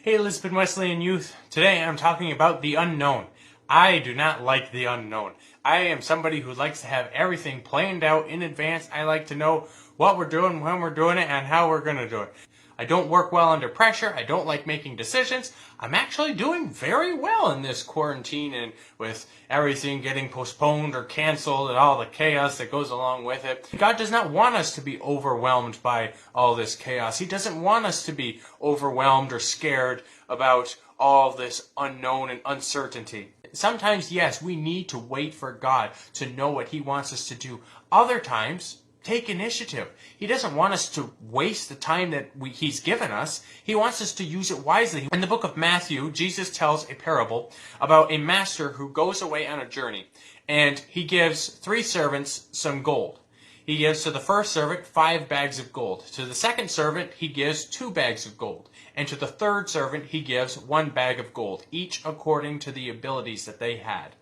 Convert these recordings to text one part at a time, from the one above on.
Hey, Lisbon Wesleyan youth. Today I'm talking about the unknown. I do not like the unknown. I am somebody who likes to have everything planned out in advance. I like to know what we're doing, when we're doing it, and how we're going to do it. I don't work well under pressure. I don't like making decisions. I'm actually doing very well in this quarantine and with everything getting postponed or canceled and all the chaos that goes along with it. God does not want us to be overwhelmed by all this chaos. He doesn't want us to be overwhelmed or scared about all this unknown and uncertainty. Sometimes, yes, we need to wait for God to know what He wants us to do. Other times, take initiative. He doesn't want us to waste the time that He's given us. He wants us to use it wisely. In the book of Matthew, Jesus tells a parable about a master who goes away on a journey, and he gives 3 servants some gold. He gives to the first servant 5 bags of gold. To the second servant, he gives 2 bags of gold. And to the third servant, he gives 1 bag of gold, each according to the abilities that they had.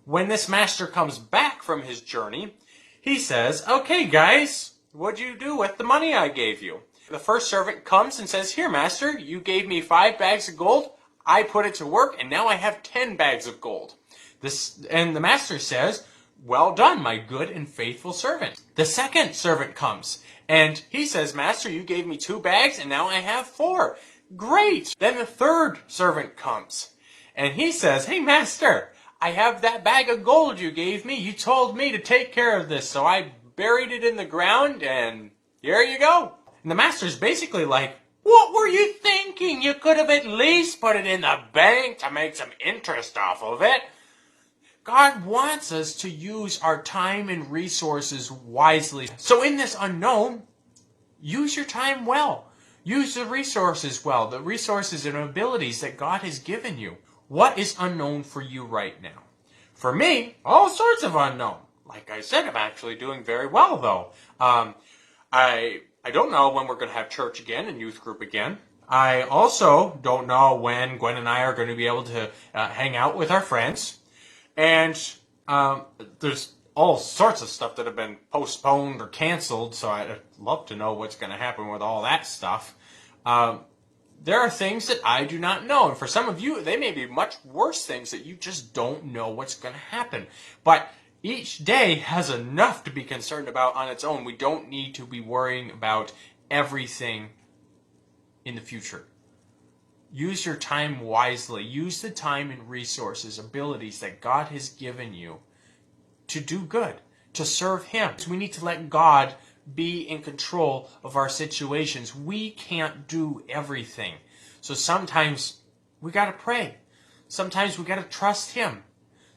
When this master comes back from his journey, he says, "Okay, guys, what'd you do with the money I gave you?" The first servant comes and says, "Here, master, you gave me 5 bags of gold. I put it to work, and now I have 10 bags of gold." And the master says, "Well done, my good and faithful servant." The second servant comes, and he says, "Master, you gave me 2 bags, and now I have 4. Great!" Then the third servant comes, and he says, "Hey, master, I have that bag of gold you gave me. You told me to take care of this, so I buried it in the ground, and here you go." And the master's basically like, "What were you thinking? You could have at least put it in the bank to make some interest off of it." God wants us to use our time and resources wisely. So in this unknown, use your time well. Use the resources well, the resources and abilities that God has given you. What is unknown for you right now? For me, all sorts of unknown. Like I said, I'm actually doing very well, though. I don't know when we're going to have church again and youth group again. I also don't know when Gwen and I are going to be able to hang out with our friends. And there's all sorts of stuff that have been postponed or canceled, so I'd love to know what's going to happen with all that stuff. There are things that I do not know, and for some of you, they may be much worse things that you just don't know what's going to happen. But each day has enough to be concerned about on its own. We don't need to be worrying about everything in the future. Use your time wisely. Use the time and resources, abilities that God has given you to do good, to serve Him. So we need to let God be in control of our situations. We can't do everything. So sometimes we got to pray. Sometimes we got to trust Him.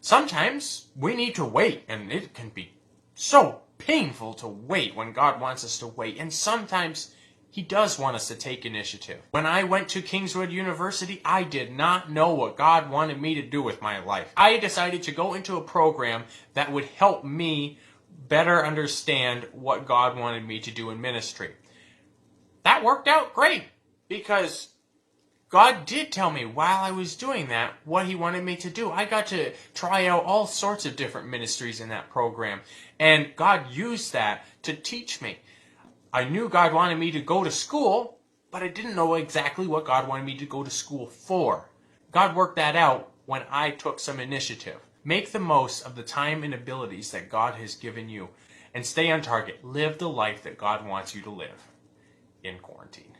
Sometimes we need to wait, and it can be so painful to wait when God wants us to wait. And sometimes He does want us to take initiative. When I went to Kingswood University, I did not know what God wanted me to do with my life. I decided to go into a program that would help me better understand what God wanted me to do in ministry. That worked out great because God did tell me while I was doing that what He wanted me to do. I got to try out all sorts of different ministries in that program, and God used that to teach me. I knew God wanted me to go to school, but I didn't know exactly what God wanted me to go to school for. God worked that out when I took some initiative. Make the most of the time and abilities that God has given you, and stay on target. Live the life that God wants you to live in quarantine.